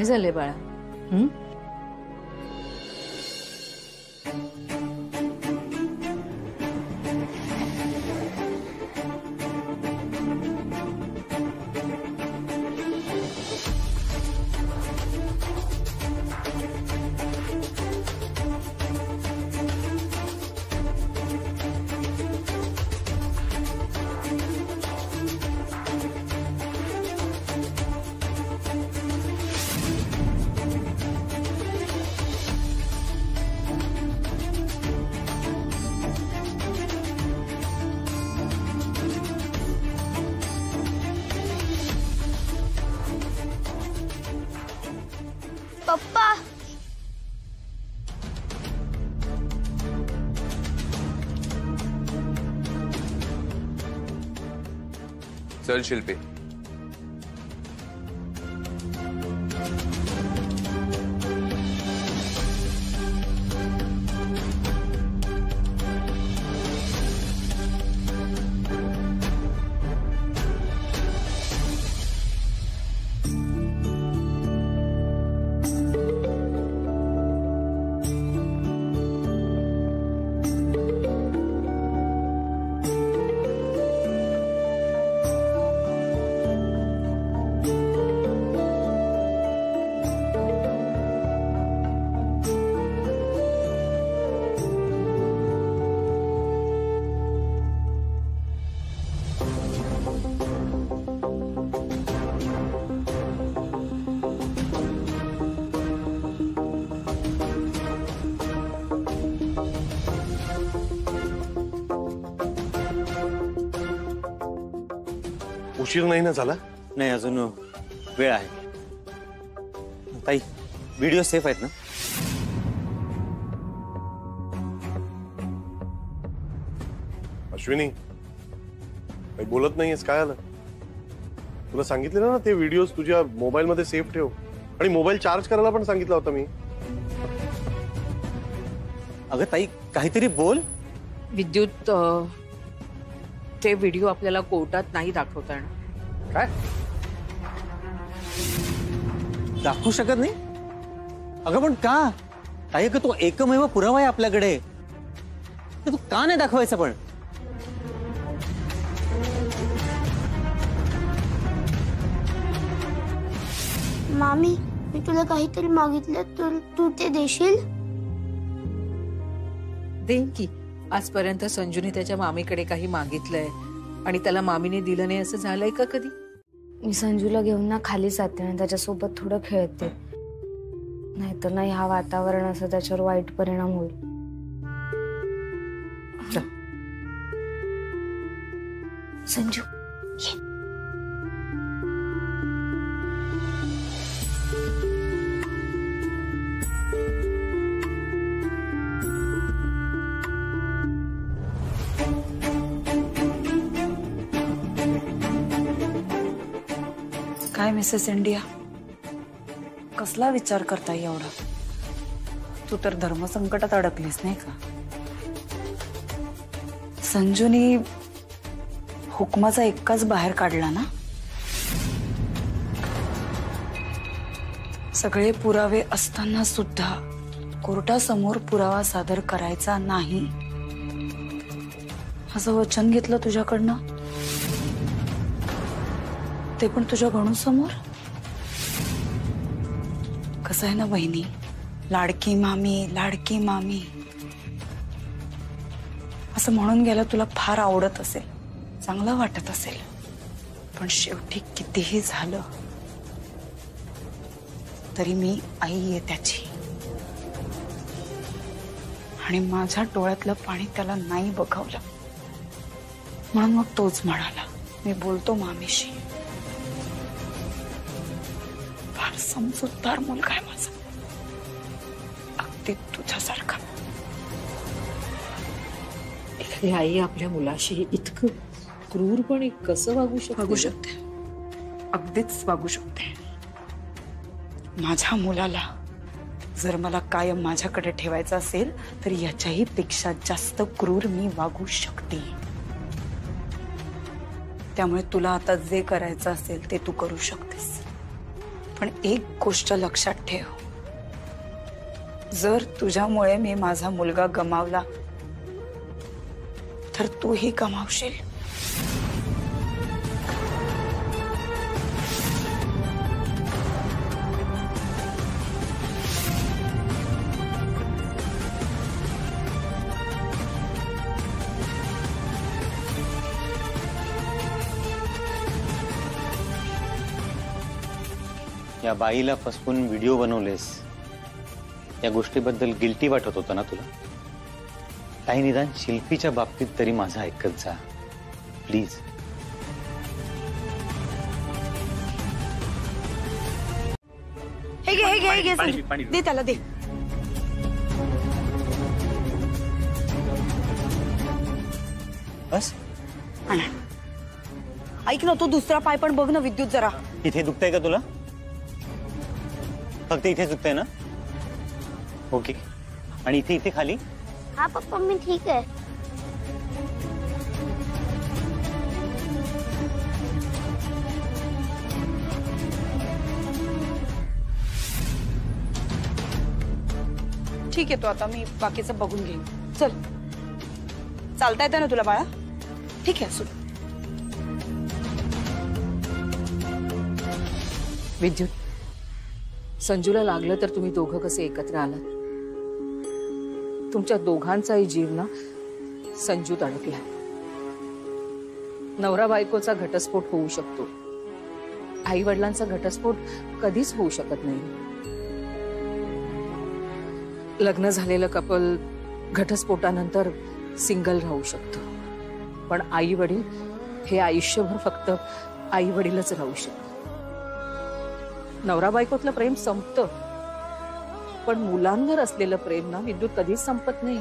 झाले बाळा? पप्पा चल शिल्पी, उशीर नाही ना झाला? नाही, अजून वेळ आहे. ताई, व्हिडिओ सेफ आहेत ना? अश्विनी, काही बोलत नाहीयेस, काय आलं? तुला सांगितलं ना ते व्हिडिओज तुझ्या मोबाईल मध्ये सेफ ठेव, आणि मोबाईल चार्ज करायला पण सांगितलं होतं मी. अगं ताई, काहीतरी बोल. विद्युत, ते व्हिडिओ आपल्याला कोर्टात नाही दाखवता येणार. काय? दाखवू शकत नाही? अगं पण का? ताई, अगं तो एकमेव पुरावा आहे आपल्याकडे, तू का नाही दाखवायचा? पण मामी, मी तुला काहीतरी मागितलं तर तू ते देशील? देईन की. आजपर्यंत संजूने त्याच्या मामीकडे काही मागितलंय आणि त्याला मामीने दिलं नाही असं झालंय का कधी? मी संजूला घेऊन ना खाली जाते आणि त्याच्यासोबत थोडं खेळते, नाहीतर ना ह्या वातावरणाचा त्याच्यावर वाईट परिणाम होईल. संजू, ये. काय मिसेस इंडिया, कसला विचार करताय एवढा? तू तर धर्मसंकटात अडकलीस नाही का? संजूनी हुकमाचा एक्काच बाहेर काढला ना? सगळे पुरावे असताना सुद्धा कोर्टासमोर पुरावा सादर करायचा नाही असं वचन घेतलं तुझ्याकडनं, ते पण तुझ्या गणूसमोर. कसं आहे ना बहिणी, लाडकी मामी असं म्हणून गेलं तुला फार आवडत असेल, चांगलं वाटत असेल, पण शेवटी कितीही झालं तरी मी आई आहे त्याची, आणि माझ्या डोळ्यातलं पाणी त्याला नाही बघवलं, म्हणून मग तोच म्हणाला मी बोलतो मामीशी. फार समजूतदार मुलगा आहे माझा, अगदी तुझ्यासारखा. एखादी आई आपल्या मुलाशी इतकं क्रूरपणे कसं वागू शकते? अगदीच वागू शकते. माझ्या मुलाला जर मला कायम माझ्याकडे ठेवायचं असेल तर याच्याही पेक्षा जास्त क्रूर मी वागू शकते. त्यामुळे तुला आता जे करायचं असेल ते तू करू शकतेस, पण एक गोष्ट लक्षात ठेव, जर तुझ्यामुळे मी माझा मुलगा गमावला तर तूही गमावशील. या बाईला फसवून व्हिडिओ बनवलेस, या गोष्टीबद्दल गिल्टी वाटत होतं ना तुला? काही निदान शिल्पीच्या बाबतीत तरी माझं ऐकत जा प्लीज. हे घे संजू. दे त्याला, दे. बस आण. ऐक ना, तो दुसरा पाय पण बघ ना विद्युत जरा. इथे दुखतंय का तुला? फक्त इथे दुखतंय ना? ओके. आणि इथे इथे खाली? हा पप्पा मी ठीक आहे. ठीक आहे, तो आता मी बाकीचं बघून घेईन. चल, चालता येतं ना तुला बाळा? ठीक आहे, सुट. विद्युत, संजूला लागलं तर तुम्ही दोघं कसे एकत्र आलात? तुमच्या दोघांचाही जीव ना संजूत अडकला. नवरा बायकोचा घटस्फोट होऊ शकतो, आई वडिलांचा घटस्फोट कधीच होऊ शकत नाही. लग्न झालेलं कपल घटस्फोटानंतर सिंगल राहू शकतं, पण आई वडील हे आयुष्यभर फक्त आई वडीलच राहू शकतात. नवरा बायकोतलं प्रेम संपतं, पण मुलांवर असलेलं प्रेम ना विद्युत कधीच संपत नाही.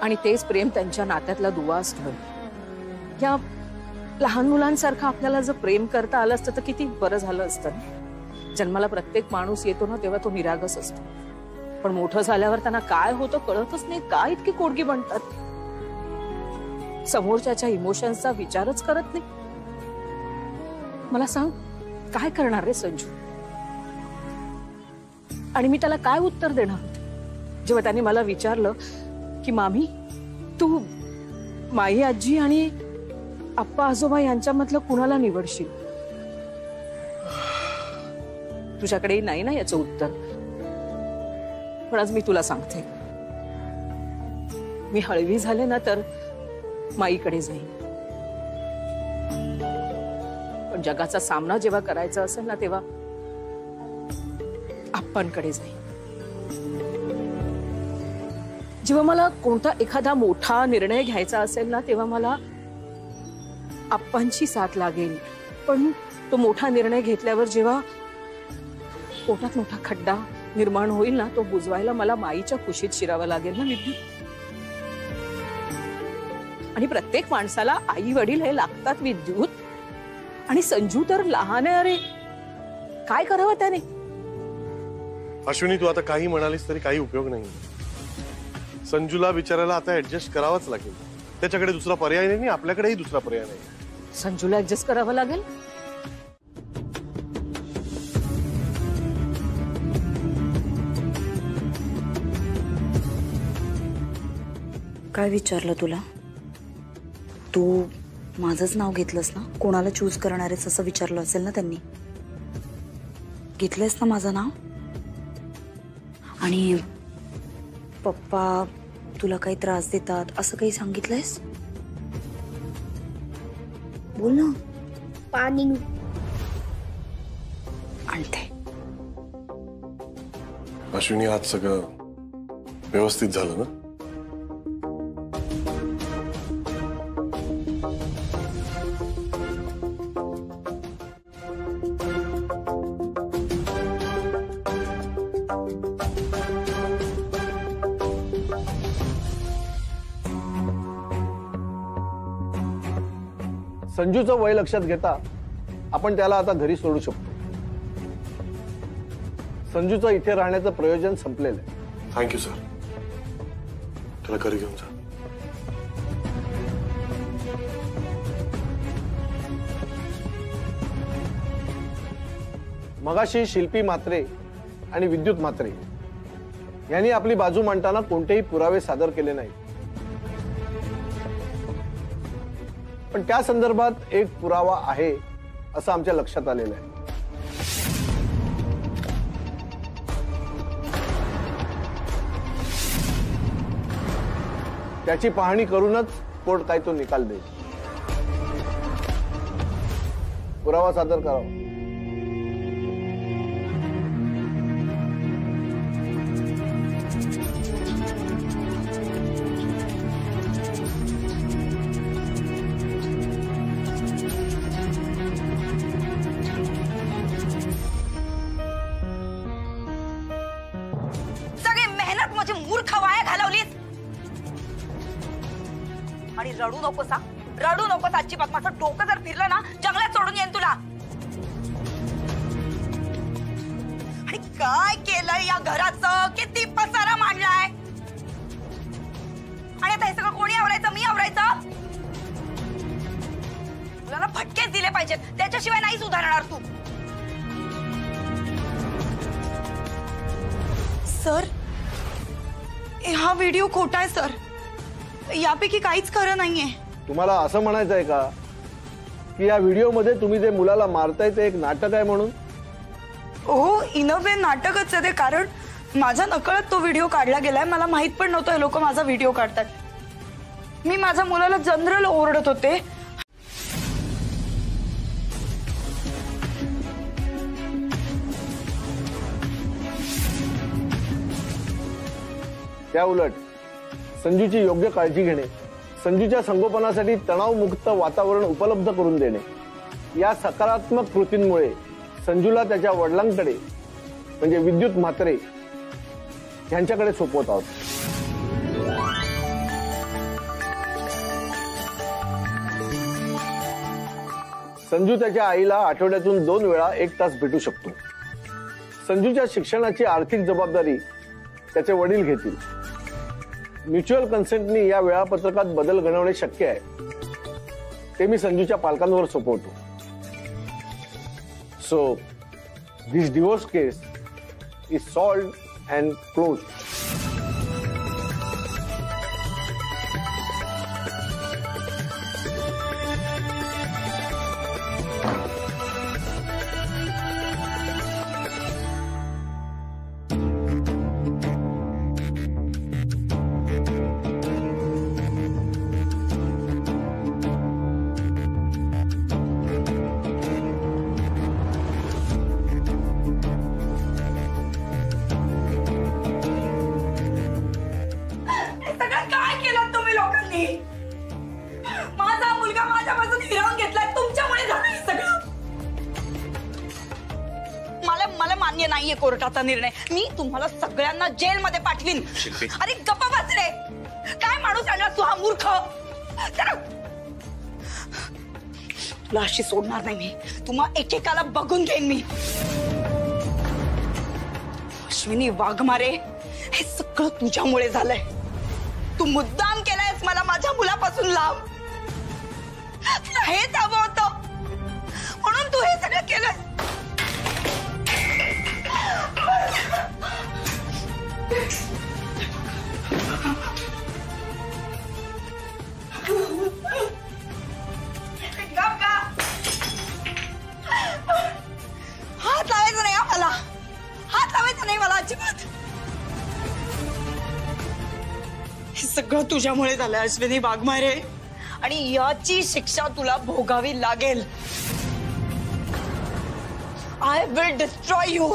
आणि तेच प्रेम त्यांच्या नात्यातला दुवा असतं. या लहान मुलांसारखं आपल्याला जर प्रेम करता आलं असतं तर किती बरं झालं असतं. जन्माला प्रत्येक माणूस येतो ना तेव्हा तो निरागस असतो, पण मोठं झाल्यावर त्यांना काय होतं कळतच नाही. काय इतकी कोडगी बनतात, समोरच्याच्या इमोशन्सचा विचारच करत नाही. मला सांग, काय करणार रे संजू? आणि मी त्याला काय उत्तर देणार होते जेव्हा त्यांनी मला विचारलं की मामी, तू माई आजी आणि आप्पा आजोबा यांच्यामधलं कुणाला निवडशील? तुझ्याकडे नाही ना याचं उत्तर, पण आज मी तुला सांगते. मी हळवी झाले ना तर माईकडे जाईन, पण जगाचा सामना जेव्हा करायचा असेल ना तेव्हा आप्पांकडे जाईन. जेव्हा मला कोणता एखादा मोठा निर्णय घ्यायचा असेल ना तेव्हा मला आप्पांची साथ लागेल, पण तो मोठा निर्णय घेतल्यावर जेव्हा पोटात मोठा खड्डा निर्माण होईल ना तो बुजवायला मला माईच्या कुशीत शिरावं लागेल ना विद्युत. आणि प्रत्येक माणसाला आई वडील हे लागतात विद्युत. आणि संजू तर लहान आहे. अरे काय करावं त्याने? अश्विनी, तू आता काही म्हणालीस तरी काही उपयोग नाही. संजूला बिचारायला आता ऍडजस्ट करावंच लागेल. त्याच्याकडे दुसरा पर्याय नाही, आपल्याकडेही दुसरा पर्याय नाही. संजूला ऍडजस्ट करावं लागेल. काय विचारलं तुला? तू माझंच नाव घेतलंस ना? कोणाला चूज करणार आहेस असं विचारलं असेल ना त्यांनी? घेतलंयस ना माझं नाव? आणि पप्पा तुला काही त्रास देतात असं काही सांगितलंयस? बोल ना. पाणी आणते. अश्विनी, आज सगळं व्यवस्थित झालं ना? संजूचं वय लक्षात घेता आपण त्याला आता घरी सोडू शकतो. संजूचं इथे राहण्याचं प्रयोजन संपलेलं आहे. Thank you sir. त्याला घरी घेऊन जा. मगाशी शिल्पी म्हात्रे आणि विद्युत म्हात्रे यांनी आपली बाजू मांडताना कोणतेही पुरावे सादर केले नाहीत, पण त्या संदर्भात एक पुरावा आहे असं आमच्या लक्षात आलेलं आहे. त्याची पाहणी करूनच कोर्ट काय तो निकाल देईल. पुरावा सादर करावा. सगळी मेहनत माझी मूर्ख वाया घालवलीस. आणि रडू नकोस हा, रडू नकोस अजिबात. माझं डोकं जर फिरलं ना जंगलात सोडून येईन तुला. आणि काय केलंय या घराचं, किती पसारा मांडलाय. आणि आता हे सगळं कोणी आवरायचं, मी आवरायचं. तुला ना फटकेच दिले पाहिजेत, त्याच्याशिवाय नाही सुधारणार तू. सर, हा व्हिडिओ खोटा आहे सर. यापैकी काहीच खरं नाहीये. तुम्हाला असं म्हणायचं आहे का की या व्हिडिओ मध्ये तुम्ही जे मुलाला मारताय ते एक नाटक आहे म्हणून? हो, इन अ वे नाटकच आहे ते. कारण माझ्या नकळत तो व्हिडिओ काढला गेलाय. मला माहित पण नव्हतं हे लोक माझा व्हिडिओ काढतात. मी माझ्या मुलाला जनरल ओरडत होते. त्या उलट संजूची योग्य काळजी घेणे, संजूच्या संगोपनासाठी तणावमुक्त वातावरण उपलब्ध करून देणे, या सकारात्मक कृतींमुळे संजूला त्याच्या वडिलांकडे म्हणजे विद्युत म्हात्रे यांच्याकडे सोपवत आहोत. संजू त्याच्या आईला आठवड्यातून 2 वेळा 1 तास भेटू शकतो. संजूच्या शिक्षणाची आर्थिक जबाबदारी त्याचे वडील घेतील. म्युच्युअल कन्सेंटनी या वेळापत्रकात बदल घडवणे शक्य आहे, ते मी संजूच्या पालकांवर सोपवतो. So this divorce case is solved and closed. माझा मुलगा माझ्यापासून हिरावून घेतलाय. तुमच्यामुळे झालं हे सगळं. मला मान्य नाहीये कोर्टाचा निर्णय. मी तुम्हाला सगळ्यांना जेलमध्ये पाठवीन. अरे गप्पा बस रे. काय माणूस आणला तू हा मूर्ख. तुला अशी सोडणार नाही मी. तुम्हा एकेकाला बघून घेईन मी. अश्विनी वाघमारे, हे सगळं तुझ्यामुळे झालंय. तू मुद्दाम केलायस मला माझ्या मुलापासून लांब. तुला हेच हवं होतं म्हणून तू हे सगळं केलंस. हात लावायचा नाही मला. हात लावायचा नाही मला अजिबात. हे सगळं तुझ्यामुळे झालं अश्विनी वाघमारे. आणि याची शिक्षा तुला भोगावी लागेल. I will destroy you.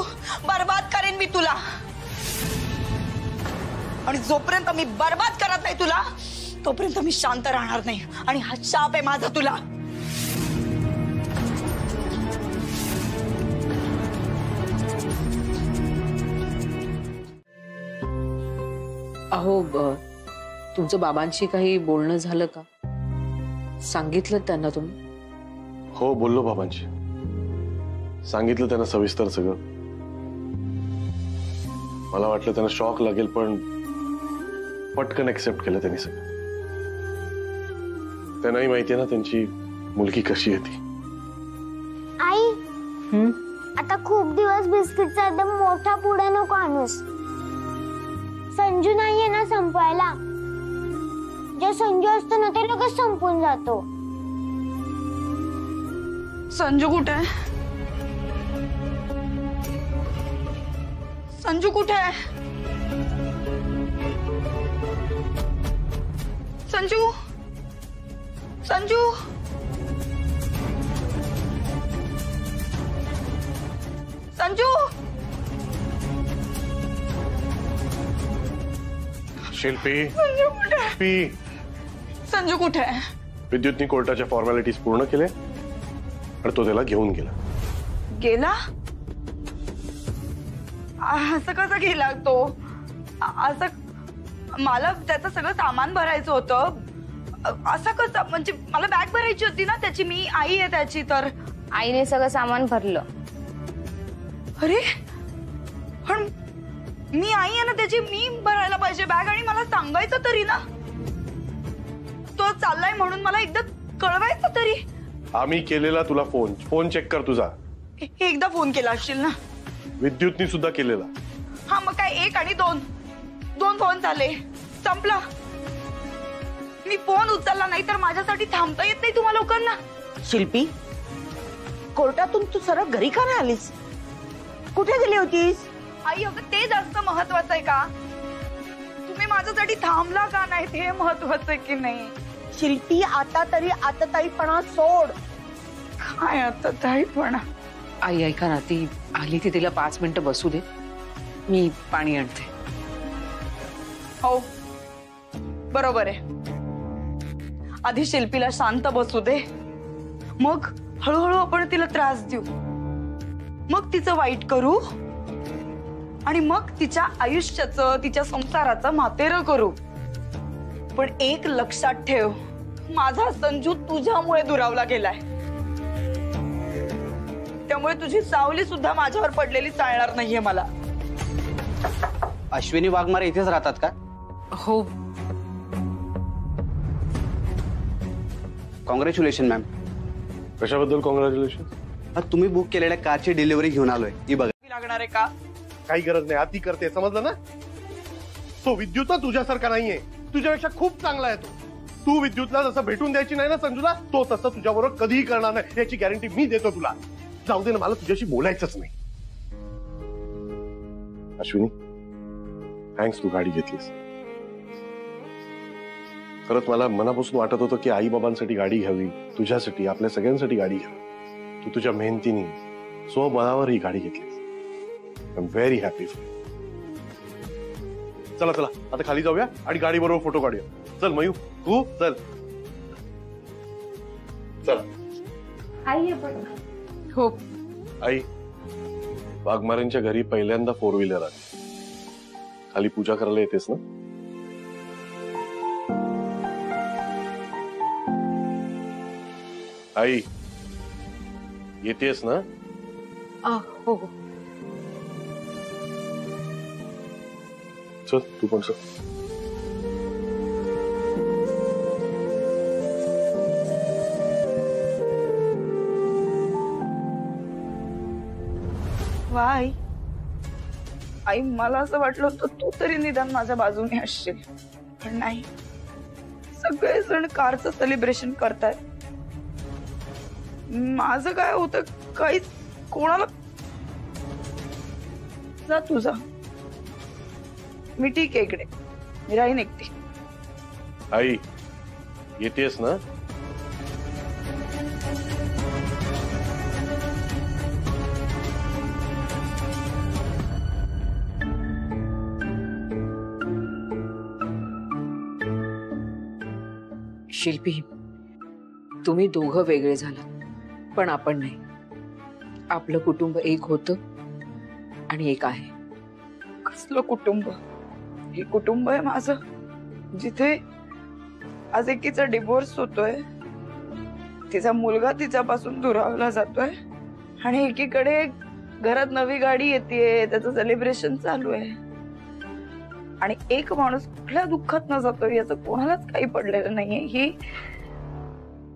बर्बाद करेन मी तुला. आणि जोपर्यंत मी बर्बाद करत नाही तुला तोपर्यंत मी शांत राहणार नाही. आणि हा शाप आहे माझा तुला. अहो, तुमचं बाबांशी काही बोलणं झालं का? सांगितलं त्यांना तुम्ही? हो, बोललो बाबांशी. सांगितलं त्यांना सविस्तर सगळं. मला वाटलं त्यांना शॉक लागेल, पण पटकन एक्सेप्ट केलं त्यांनी सगळं. त्यांनाही माहितीये ना त्यांची मुलगी कशी आहे ती. आई आता खूप दिवस बिस्किटचा एकदम मोठा पुडा नको आणूस. संजू नाहीये ना संपवायला. जे संजू असतो ना ते लगेच संपून जातो. संजू कुठे आहे? संजू कुठे आहे? संजू संजू संजू शिल्पी संजू कुठे आहे? विद्युतनी कोर्टाच्या फॉर्मॅलिटीज पूर्ण केले आणि तो त्याला घेऊन गेला. गेला? असं कसं गेला तो? असं मला त्याचं सगळं सामान भरायचं होतं. असं कसं? म्हणजे मला बॅग भरायची होती ना त्याची. मी आई आहे त्याची. तर आईने सगळं सामान भरलं. अरे पण मी आई आहे ना त्याची. मी भरायला पाहिजे बॅग. आणि मला सांगायचं तरी ना. तो चाललाय म्हणून मला एकदा कळवायचं तरी. आम्ही केलेला तुला फोन चेक कर तुझा. एकदा फोन केला असशील ना. विद्युतनी सुद्धा केलेला. हा मग काय एक आणि दोन फोन झाले. संपला. मी फोन उचलला नाही तर माझ्यासाठी थांबता येत नाही तुम्हा लोकांना. शिल्पी, कोर्टातून तू सरळ घरी का नाही आलीस? कुठे गेली होतीस? आई अगं ते जास्त महत्वाचं आहे का? तुम्ही माझ्यासाठी थांबला का नाही ते महत्वाचं आहे की नाही? शिल्पी, आता तरी आतताईपणा सोड. काय आतताईपणा? आई ऐका ना, ती आली ती तिला 5 मिनिटं बसू दे. मी पाणी आणते. हो बरोबर आहे. आधी शिल्पीला शांत बसू दे. मग हळूहळू आपण तिला त्रास देऊ. मग तिचं वाईट करू. आणि मग तिच्या आयुष्याचं तिच्या संसाराचं मातेरं करू. पण एक लक्षात ठेव, माझा संजू तुझ्यामुळे दुरावला गेलाय. त्यामुळे तुझी सावली सुद्धा माझ्यावर पडलेली चालणार नाहीये मला. अश्विनी वाघमारे इथेच राहतात का? हो. Congratulation ma'am. कशाबद्दल कॉंग्रॅच्युलेशन? तुम्ही बुक केलेल्या कारची डिलिव्हरी घेऊन आलोय. ही बघा. लागणार आहे का? काही गरज नाही. आती करते, समजलं ना? तो विद्युत तुझ्यासारखा नाहीये. तुझ्यापेक्षा खूप चांगला आहे तो. तू विद्युतला जसं भेटून द्यायची नाही ना संजूला, तो तसं तुझ्याबरोबर कधीही करणार नाही याची गॅरंटी मी देतो तुला. जाऊ दे ना, मला तुझ्याशी बोलायचंच नाही. अश्विनी, थँक्स तू गाडी घेतलीस. खरंच मला मनापासून वाटत होतं की आई बाबांसाठी गाडी घ्यावी, तुझ्यासाठी, आपल्या सगळ्यांसाठी गाडी घ्यावी. तू तुझ्या मेहनतीने स्वबळावर ही गाडी घेतलीस. I am very happy. चला चला आता खाली जाऊया आणि गाडी बरोबर फोटो काढूया. चल मयू, तू चल. चला. हो. आई, वाघमारेंच्या घरी पहिल्यांदा 4 व्हीलर आली. खाली पूजा करायला येतेस ना? आई येतेस ना? हो. चल तू पण चल. वाय आई, मला असं वाटलं होतं तू तरी निदान माझ्या बाजूने असशील. पण नाही. सगळेजण कारचं सेलिब्रेशन करतायत. माझं काय होतं काहीच कोणाला. जा तुझा. मी ठीक आहे इकडे. मी राहीन एकटी. आई येतेस ना? शिल्पी, तुम्ही दोघं वेगळे झालात पण आपण नाही. आपलं कुटुंब एक होतं आणि एक आहे. कसलं कुटुंब? हे कुटुंब आहे माझं, जिथे आज एकीचा डिवोर्स होतोय, तिचा मुलगा तिच्यापासून दुरावला जातोय आणि एकीकडे घरात नवी गाडी येते, त्याचं सेलिब्रेशन चालू आहे. आणि एक माणूस कुठल्या दुःखात न जातोय याचं कोणालाच काही पडलेलं नाहीये.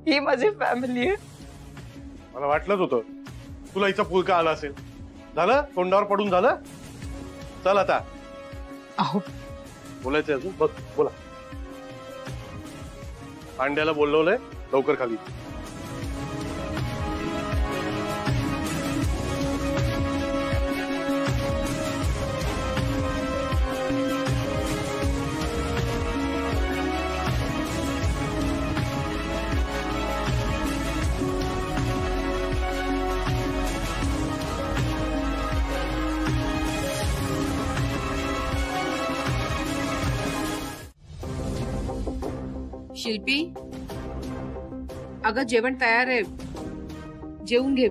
ही माझी फॅमिली आहे. मला वाटलंच होतं तुला हिचा पुलका आला असेल. झालं तोंडावर पडून झालं. चल आता अहो बोलायचं अजून बघ बोला. पांड्याला बोलवलंय लवकर खाली. शिल्पी अगं जेवण तयार आहे, जेवून घे.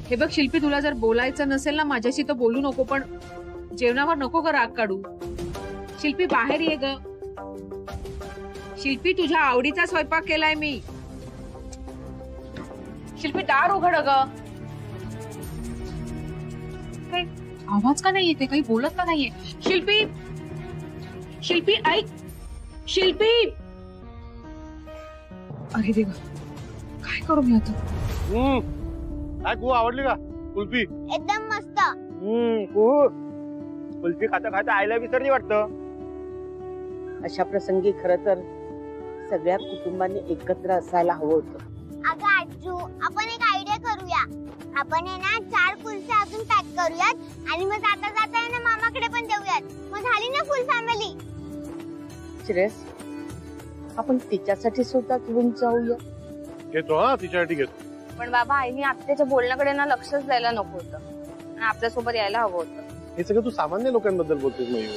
हे बघ शिल्पी, तुला जर बोलायचं नसेल ना माझ्याशी तर बोलू नको, पण जेवणावर नको ग राग काढू. शिल्पी बाहेर ये ग. शिल्पी तुझ्या आवडीचा स्वयंपाक केलाय मी. शिल्पी दार उघड ग. काही आवाज का नाही येते, काही बोलत का नाहीये? शिल्पी शिल्पी ऐक. शिल्पी अरे देवा काय करू मी आता? काय खूप आवडली का कुल्फी? एकदम मस्त. कुल्फी खाता खाता आईला विसरली वाटतं. अशा प्रसंगी खरं तर सगळ्या कुटुंबांनी एकत्र असायला हवं होतं. अगं आजू, आपण एक आयडिया करूया. आपण आहे ना 4 कुल्फ्या अजून पॅक करूयात आणि मग जाता जाता आहे ना मामाकडे पण देऊयात. मग झाली ना फुल फॅमिली. श्रेयस, आपण तिच्यासाठी सुद्धा घेऊन जाऊया. घेतो हा, तिच्यासाठी घेतो. पण बाबा आईने आत्याच्या बोलण्याकडे ना लक्षच द्यायला नको होतं आणि आपल्यासोबत यायला हवं होतं. हे सगळं तू सामान्य लोकांबद्दल बोलतोस मयूर.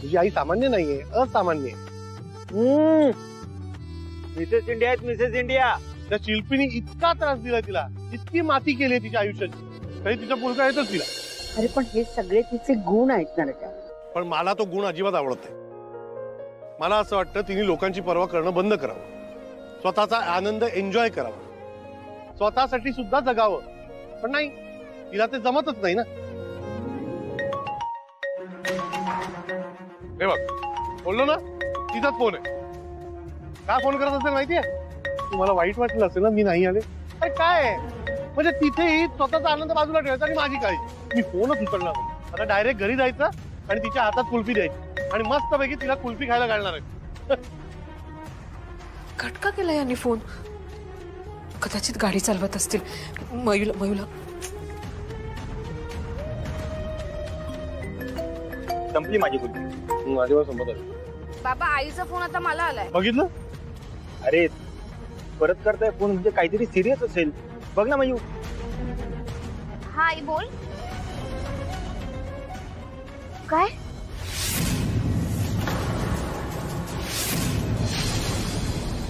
तुझी आई सामान्य नाहीये, असामान्य. मिसेस इंडिया आहेत मिसेस इंडिया. त्या शिल्पीने इतका त्रास दिला तिला, इतकी माती केली तिच्या आयुष्याची, तरी तिचा मुलगा येतच तिला. अरे पण हे सगळे तिचे गुण आहेत ना रे. पण मला तो गुण अजिबात आवडत नाही. मला असं वाटतं तिने लोकांची पर्वा करणं बंद करावं, स्वतःचा आनंद एन्जॉय करावा, स्वतःसाठी सुद्धा जगावं. पण नाही, तिला ते जमतच नाही ना. हे बघ बोललो ना, तिचाच फोन आहे. का फोन करत असेल माहितीये? तुम्हाला वाईट वाटलं असेल ना मी नाही आले. काय म्हणजे तिथेही स्वतःचा आनंद बाजूला ठेवायचा आणि माझी काळजी. मी फोनच उचलणार नाही. आता डायरेक्ट घरी जायचं आणि तिच्या हातात कुल्फी द्यायची आणि मस्त पैकी तिला कुल्फी खायला घालणार आहे. कट का केला यांनी फोन? कदाचित गाडी चालवत असतील. मयूला संपली माझी कुल्फी. माझ्यावर संपत आली. बाबा आईचा फोन आता मला आलाय. बघितलं? अरे परत करताय फोन म्हणजे काहीतरी सिरियस असेल. बघ ना मयू. हा आई बोल. काय?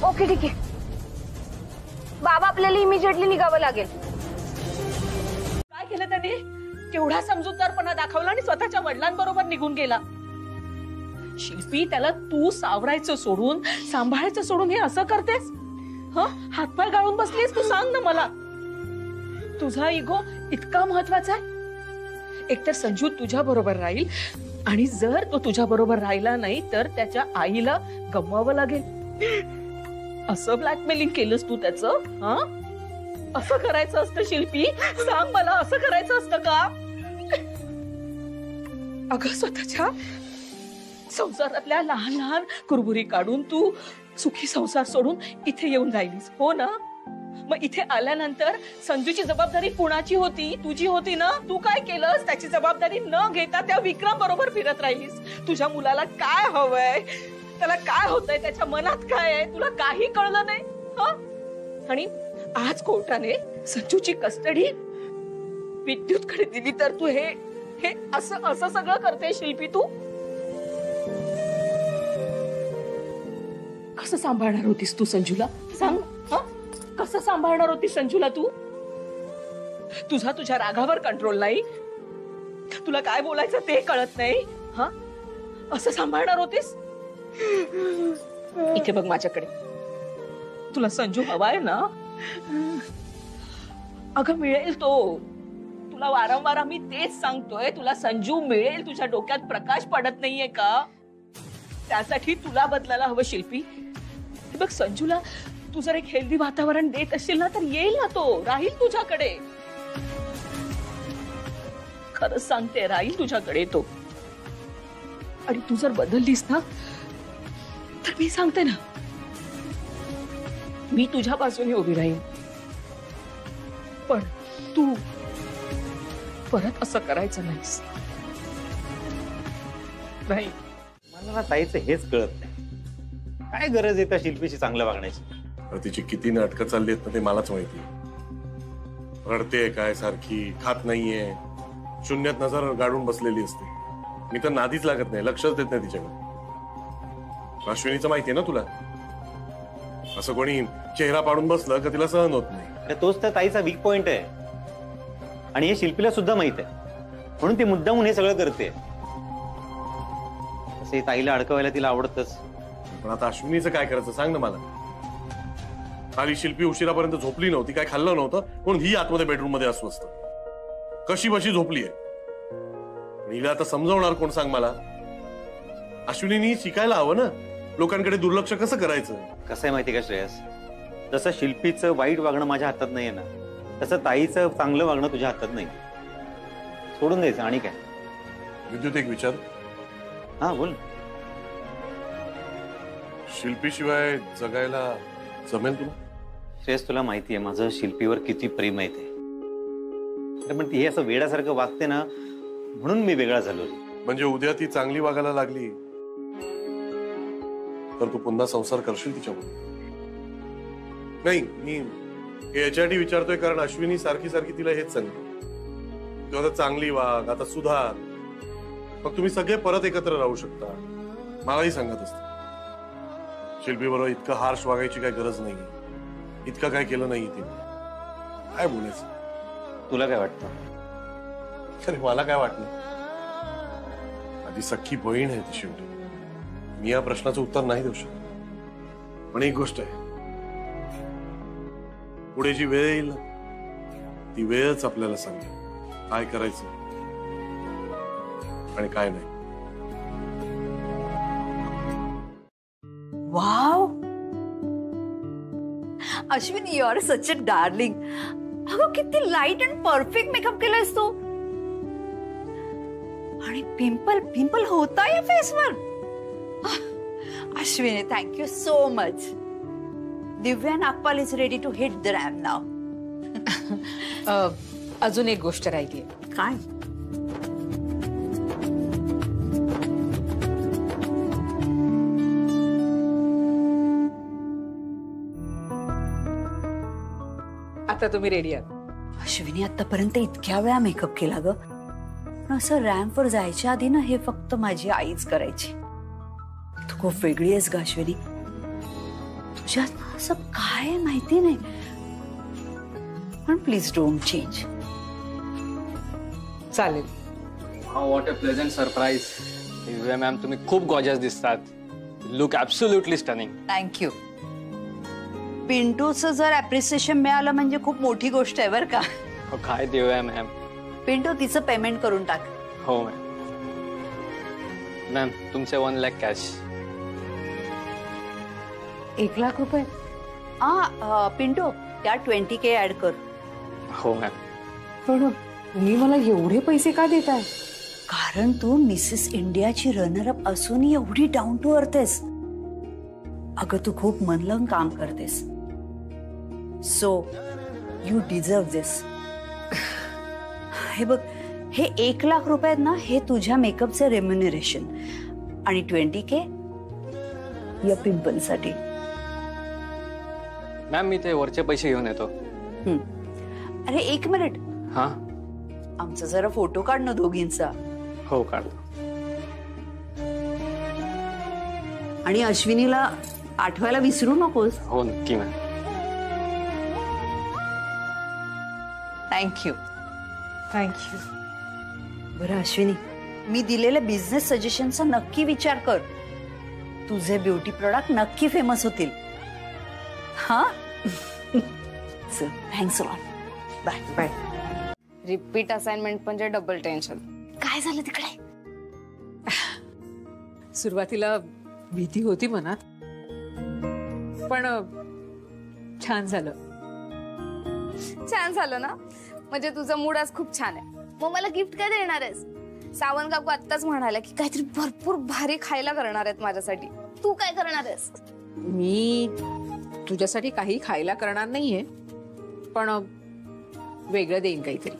ओके ठीक आहे बाबा, आपल्याला इमिजिएटली निघावं लागेल. काय केलं त्याने? केवढा समजूतदारपणा दाखवला आणि स्वतःच्या वडिलांबरोबर निघून गेला. शिल्पी, त्याला तू सावरायचं सोडून, सांभाळायचं सोडून हे असं करतेस? हातपाय गाळून बसलीस? तू सांग ना मला. तुझा इगो इतका महत्वाचा आहे? एकतर संजू तुझ्या बरोबर राहील आणि जर तो तुझ्या बरोबर राहिला नाही तर त्याच्या आईला गमवावं लागेल. असं ब्लॅकमेलिंग केलंस तू त्याचं? असं करायचं असतं शिल्पी? सांग मला, असं करायचं असतं का? अगं स्वतःच्या संसारातल्या लहान लहान कुरबुरी काढून तू सुखी संसार सोडून इथे येऊन राहिलीस, हो ना? मग इथे आल्यानंतर संजूची जबाबदारी कुणाची होती? तुझी होती ना? तू काय केलंस? त्याची जबाबदारी न घेता त्या विक्रम बरोबर फिरत राहिलीस. तुझ्या मुलाला काय हवंय, त्याला काय होतंय, त्याच्या मनात काय आहे, तुला काही कळलं नाही. आणि आज कोर्टाने संजूची कस्टडी विद्युतकडे दिली तर तू हे असं सगळं करते शिल्पी. तू कसं सांभाळणार होतीस तू संजूला? सांग. कसं सांभाळणार होतीस संजूला तू? तुझ्या रागावर कंट्रोल नाही, तुला काय बोलायचं ते कळत नाही. असं सांभाळणार होतीस? इथे बघ माझ्याकडे. तुला संजू हवाय ना? अगं मिळेल तो. तुला वारंवार आम्ही तेच सांगतोय, तुला संजू मिळेल. तुझ्या डोक्यात प्रकाश पडत नाहीये का? त्यासाठी तुला बदलायला हवं शिल्पी. बघ संजूला तू जर एक हेल्दी वातावरण देत असशील ना तर येईल ना, तो राहील तुझ्याकडे. खरंच सांगते, राहील तुझ्याकडे तो. आणि तू जर बदललीस ना तर मी सांगते ना, मी तुझ्या बाजूने उभी राहील. पण तू परत असं करायचं नाहीस. नाही, मला ना ताईचं हेच कळत नाही. काय गरज आहे त्या शिल्पीशी चांगलं वागण्याची? तिची किती नाटकं चालली आहेत ना ते मलाच माहिती. रडते काय सारखी, खात नाहीये, शून्यात नजर गाडून बसलेली असते. मी तर नादीच लागत नाही, लक्षच देत नाही तिच्याकडे. अश्विनीचं माहितीये ना तुला, असं कोणी चेहरा पाडून बसलं का तिला सहन होत नाही. तोच त्या ताईचा वीक पॉइंट आहे आणि हे शिल्पीला सुद्धा माहित आहे, म्हणून ती मुद्दामून हे सगळं करते. तसे ताईला अडकवायला तिला आवडतच. पण आता अश्विनीचं काय करायचं सांग ना मला. खाली शिल्पी उशिरापर्यंत झोपली नव्हती, काय खाल्लं नव्हतं, म्हणून ही आतमध्ये बेडरूम मध्ये अस्वस्थ कशी बशी झोपलीये. हिला आता समजावणार कोण सांग मला. अश्विनीनी शिकायला हवं ना, लोकांकडे दुर्लक्ष कसं करायचं. कसं आहे माहिती का श्रेयस, जसं शिल्पीचं वाईट वागणं माझ्या हातात नाहीये ना, तसं ताईचं चांगलं वागणं तुझ्या हातात नाही. सोडून द्यायचं. आणि काय विद्युत, एक विचार. हा बोल. शिल्पी शिवाय जगायला जमेल तुला? श्रेयस, तुला माहिती आहे माझं शिल्पीवर किती प्रेम आहे ते. पण ती हे असं वेड्यासारखं वागते ना, म्हणून मी वेगळा झालो. म्हणजे उद्या ती चांगली वागायला लागली तर तू पुन्हा संसार करशील तिच्यावर? नाही, मी याच्यासाठी विचारतोय कारण अश्विनी सारखी सारखी तिला हेच सांगतो, तू आता चांगली वाग, आता सुधार, मग तुम्ही सगळे परत एकत्र राहू शकता. मलाही सांगत असते शिल्पी बरोबर इतकं हार्श वागायची काही गरज नाही, इतकं काय केलं नाही तिने. काय बोलायचं? तुला काय वाटतं? अरे मला काय वाटलं, आधी सख्खी बहीण आहे ती शेवटी. मी या प्रश्नाचं उत्तर नाही देऊ शकत. पण एक गोष्ट आहे, पुढे जी वेळ येईल ती वेळच आपल्याला सांगेल काय करायचं आणि काय नाही. Wow, Ashwini, you are such a darling. अगं किती लाईट अँड परफेक्ट मेकअप केलायस तू. आणि पिंपल पिंपल होता या फेसवर. Ashwini, thank you so much. Divya Nagpal is ready to hit the ramp now. अजून एक गोष्ट राहिली. काय? आता तुम्ही रेडी आहात? अश्विनी, आतापर्यंत इतक्या वेळा मेकअप केला ग, पण असं रॅम्पवर जायच्या आधी ना हे फक्त माझी आईच करायची. तू खूप वेगळी आहेस ग अश्विनी. तुझ्यात असं काय माहिती नाही, पण प्लीज डोंट चेंज. चालेल. What a pleasant surprise. Divya ma'am, तुम्ही खूप गॉर्जियस दिसतात. Look absolutely stunning. थँक्यू. पिंटूचं जर अप्रिसिएशन मिळालं म्हणजे खूप मोठी गोष्ट आहे बरं का. काय दिव्या मॅम. पिंटू, तिचं पेमेंट करून टाक. हो मॅम. मॅम, तुमचे 1 लाख कॅश. 1 लाख रुपये? पिंटू, त्या 20K ऍड कर. हो मॅम. पण तुम्ही मला एवढे पैसे का देताय? कारण तू मिसेस इंडियाची रनरअप असूनही एवढी डाऊन टू अर्थ आहेस. अगं तू खूप मन लावून काम करतेस. सो यू डिझर्व दिस. हे बघ, हे 1 लाख रुपये ना, हे तुझ्या मेकअपचे रेम्युनरेशन, आणि 20K या पिंपलसाठी. मॅम, मी ते वरचे पैसे घेऊन येतो. अरे 1 मिनिट. हा, आमचा जरा फोटो काढ ना दोघींचा. हो काढतो. आणि अश्विनीला आठवायला विसरू नकोस. हो नक्की मॅम. थँक्यू. थँक्यू. बरं अश्विनी, मी दिलेल्या बिझनेस सजेशनचा नक्की विचार कर. तुझे ब्युटी प्रोडक्ट नक्की फेमस होतील. हा. Thanks a lot. Bye bye. Repeat assignment म्हणजे डबल टेन्शन. काय झालं तिकडे? सुरुवातीला भीती होती मनात, पण छान झालं. छान झालं ना? म्हणजे तुझा मूड आज खूप छान आहे. मग मला गिफ्ट काय देणार आहेस? सावंत काकू आत्ताच म्हणाल्या की काहीतरी भरपूर भारी खायला करणार आहेत माझ्यासाठी. तू काय करणार आहेस? मी तुझ्यासाठी काही खायला करणार नाहीये, पण वेगळं देईन काहीतरी.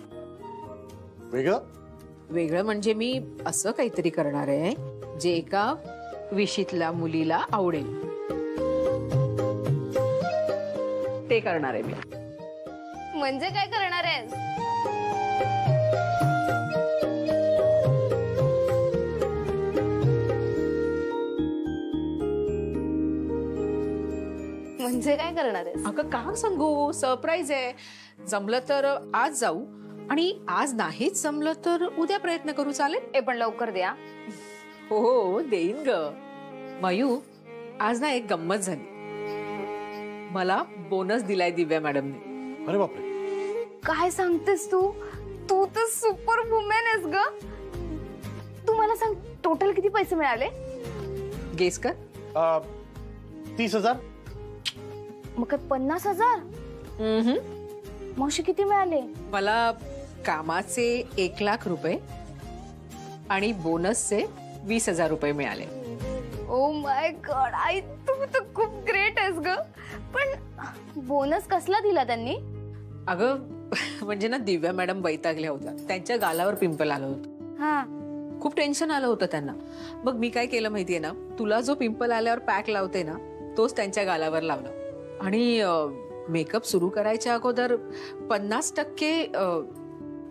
वेगळं म्हणजे मी असं काहीतरी करणार आहे जे एका विशीतल्या मुलीला आवडेल. ते करणार आहे मी. म्हणजे काय करणार आहेस? म्हणजे काय करणार आहेस? अगं का सांगू, सरप्राईज आहे. जमलं तर आज जाऊ आणि आज नाहीच जमलं तर उद्या प्रयत्न करू. चालेल? ए पण लवकर द्या. हो देईन ग. मयू, आज ना एक गंमत झाली. मला बोनस दिलाय दिव्या मॅडमने. अरे बापरे, काय सांगतेस तू? तू तर सुपर वुमेन आहेस ग. तू मला सांग, टोटल किती पैसे मिळाले? गेस कर. 30,000. मग काय 50,000? मावशी किती मिळाले? मला कामाचे 1,00,000 रुपये आणि बोनसचे 20,000 रुपये मिळाले. ओ माय गॉड, आई तू तर खूप ग्रेट आहेस ग. पण बोनस कसला दिला त्यांनी? अगं म्हणजे ना दिव्या मॅडम वैतागल्या होत्या. त्यांच्या गालावर पिंपल आलं होतं. हा, खूप टेन्शन आलं होतं त्यांना. मग मी काय केलं माहितीये ना, तुला जो पिंपल आल्यावर पॅक लावते ना, तोच त्यांच्या गालावर लावला. आणि मेकअप सुरू करायच्या अगोदर 50%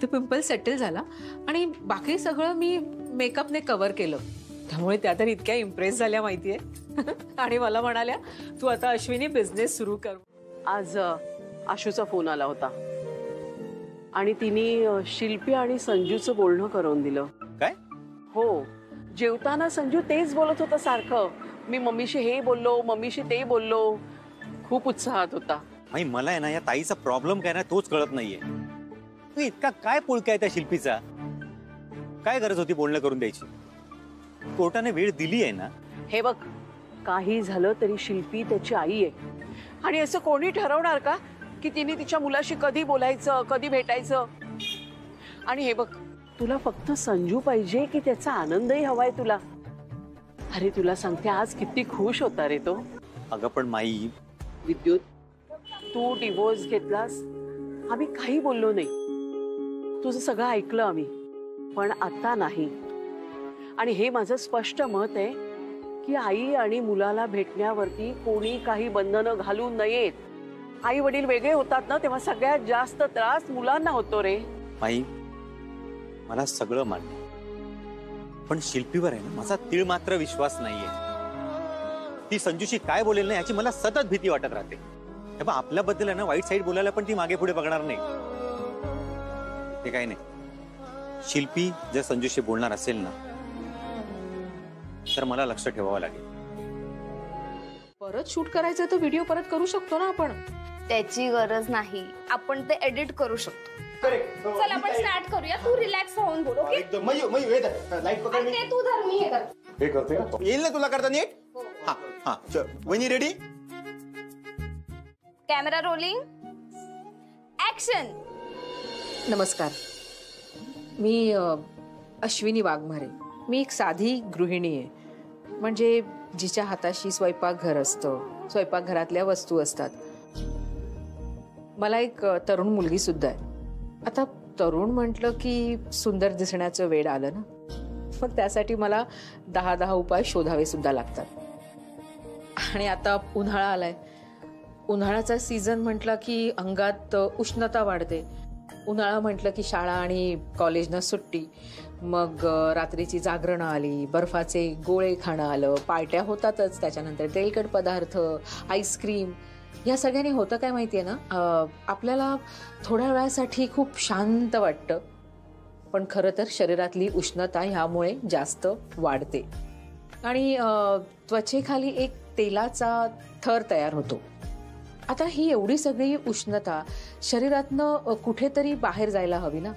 ते पिंपल सेटल झाला आणि बाकी सगळं मी मेकअपने कव्हर केलं. त्यामुळे त्या तर इतक्या इम्प्रेस झाल्या माहितीये. आणि मला म्हणाल्या तू आता अश्विनी बिझनेस सुरू कर. आज आशूचा फोन आला होता आणि तिने शिल्पी आणि संजूचं बोलणं करून दिलं. काय? हो, जेवताना संजू तेच बोलत होता सारखं. मी मम्मीशी हे बोललो, मम्मीशी ते बोललो. खूप उत्साहात होता. मला आहे ना या ताईचा प्रॉब्लेम काय ना तोच कळत नाहीये. तू इतका काय पुळका आहे त्या शिल्पीचा? काय गरज होती बोलणं करून द्यायची? कोर्टाने वेळ दिली आहे ना. हे बघ, काही झालं तरी शिल्पी त्याची आई आहे आणि असं कोणी ठरवणार का की तिने तिच्या मुलाशी कधी बोलायचं, कधी भेटायचं? आणि हे बघ, तुला फक्त संजू पाहिजे की त्याचा आनंदही हवाय तुला? अरे तुला सांगते, आज किती खुश होता रे तो. अगं पण माई, विद्युत, तू डिवोर्स घेतलास, आम्ही काही बोललो नाही. तुझं सगळं ऐकलं आम्ही, पण आता नाही. आणि हे माझं स्पष्ट मत आहे की आई आणि मुलाला भेटण्यावरती कोणी काही बंधनं घालू नयेत. आई वडील वेगळे होतात ना, तेव्हा सगळ्यात जास्त त्रास मुलांना होतो रे. माई, मला सगळं मान्य, पण शिल्पीवर आहे ना माझा तीळ मात्र विश्वास नाहीये. ती संजूशी काय बोलेल ना याची मला सतत भीती वाटत राहते. तेव्हा आपल्याबद्दल आहे ना वाईट साईड बोलायला पण ती मागे पुढे बघणार नाही. ते काही नाही, शिल्पी जर संजूशी बोलणार असेल ना तर मला लक्ष ठेवावं लागेल. परत शूट करायचं तर व्हिडिओ परत करू शकतो ना आपण. त्याची गरज नाही, आपण ते एडिट करू शकतो. चल आपण स्टार्ट करूया. तू रिलॅक्स होऊन बोल. ओके? लाईट पकड. आणि ते तू धर, मी हे करते. हे करते येईल ना तुला करता नीट? हा हा, वहिनी रेडी? Camera rolling, action. नमस्कार, मी अश्विनी वाघमारे. मी एक साधी गृहिणी आहे, म्हणजे जिच्या हाताशी स्वयंपाकघर असतं, स्वयंपाकघरातल्या वस्तू असतात. मला एक तरुण मुलगी सुद्धा आहे. आता तरुण म्हटलं की सुंदर दिसण्याचं वेड आलं ना, मग त्यासाठी मला 10 उपाय शोधावे सुद्धा लागतात. आणि आता उन्हाळा आलाय. उन्हाळ्याचा सीझन म्हटला की अंगात उष्णता वाढते. उन्हाळा म्हटलं की शाळा आणि कॉलेजना सुट्टी, मग रात्रीची जागरणं आली, बर्फाचे गोळे खाणं आलं, पार्ट्या होतातच, त्याच्यानंतर तेलकट पदार्थ, आईस्क्रीम. या सगळ्यांनी होतं काय माहितीये ना, आपल्याला थोड्या वेळासाठी खूप शांत वाटतं, पण खरं तर शरीरातली उष्णता ह्यामुळे जास्त वाढते आणि त्वचेखाली एक तेलाचा थर तयार होतो. आता ही एवढी सगळी उष्णता शरीरातनं कुठेतरी बाहेर जायला हवी ना,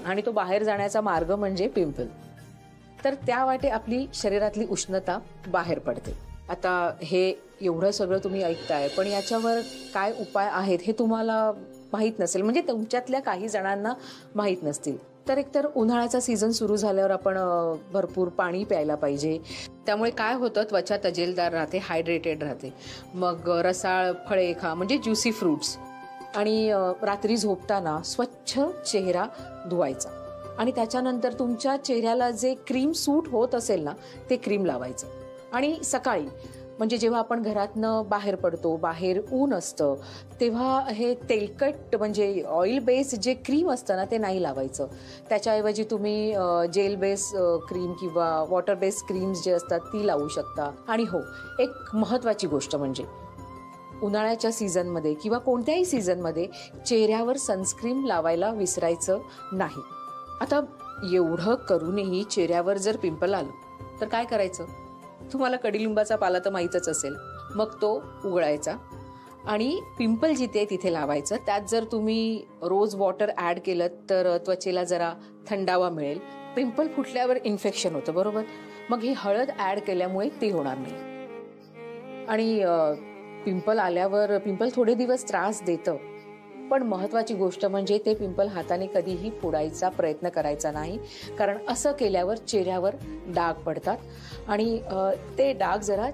आणि तो बाहेर जाण्याचा मार्ग म्हणजे पिंपल. तर त्या वाटे आपली शरीरातली उष्णता बाहेर पडते. आता हे एवढं सगळं तुम्ही ऐकताय, पण याच्यावर काय उपाय आहेत हे तुम्हाला माहीत नसेल, म्हणजे तुमच्यातल्या काही जणांना माहीत नसतील. तर एकतर उन्हाळ्याचा सीझन सुरू झाल्यावर आपण भरपूर पाणी प्यायला पाहिजे. त्यामुळे काय होतं, त्वचा तजेलदार राहते, हायड्रेटेड राहते. मग रसाळ फळे खा, म्हणजे ज्युसी फ्रुट्स. आणि रात्री झोपताना स्वच्छ चेहरा धुवायचा आणि त्याच्यानंतर तुमच्या चेहऱ्याला जे क्रीम सूट होत असेल ना ते क्रीम लावायचं. आणि सकाळी म्हणजे जेव्हा आपण घरातनं बाहेर पडतो, बाहेर ऊन असतं, तेव्हा हे तेलकट म्हणजे ऑइल बेस जे क्रीम असतं ना ते नाही लावायचं. त्याच्याऐवजी तुम्ही जेल बेस क्रीम किंवा वॉटर बेस क्रीम्स जे असतात ती लावू शकता. आणि हो, एक महत्त्वाची गोष्ट म्हणजे उन्हाळ्याच्या सीझनमध्ये किंवा कोणत्याही सीझनमध्ये चेहऱ्यावर सनस्क्रीन लावायला विसरायचं नाही. आता एवढं करूनही चेहऱ्यावर जर पिंपल आलं तर काय करायचं? तुम्हाला कडीलिंबाचा पाला तर माहीतच असेल. मग तो उघडायचा आणि पिंपल जिथे तिथे लावायचं. त्यात जर तुम्ही रोज वॉटर ॲड केलं तर त्वचेला जरा थंडावा मिळेल. पिंपल फुटल्यावर इन्फेक्शन होतं, बरोबर? मग ही हळद ॲड केल्यामुळे ते होणार नाही. आणि पिंपल आल्यावर पिंपल थोडे दिवस त्रास देतं, पण महत्त्वाची गोष्ट म्हणजे ते पिंपल हाताने कधीही फोडायचा प्रयत्न करायचा नाही, कारण असं केल्यावर चेहऱ्यावर डाग पडतात आणि ते डाग जरा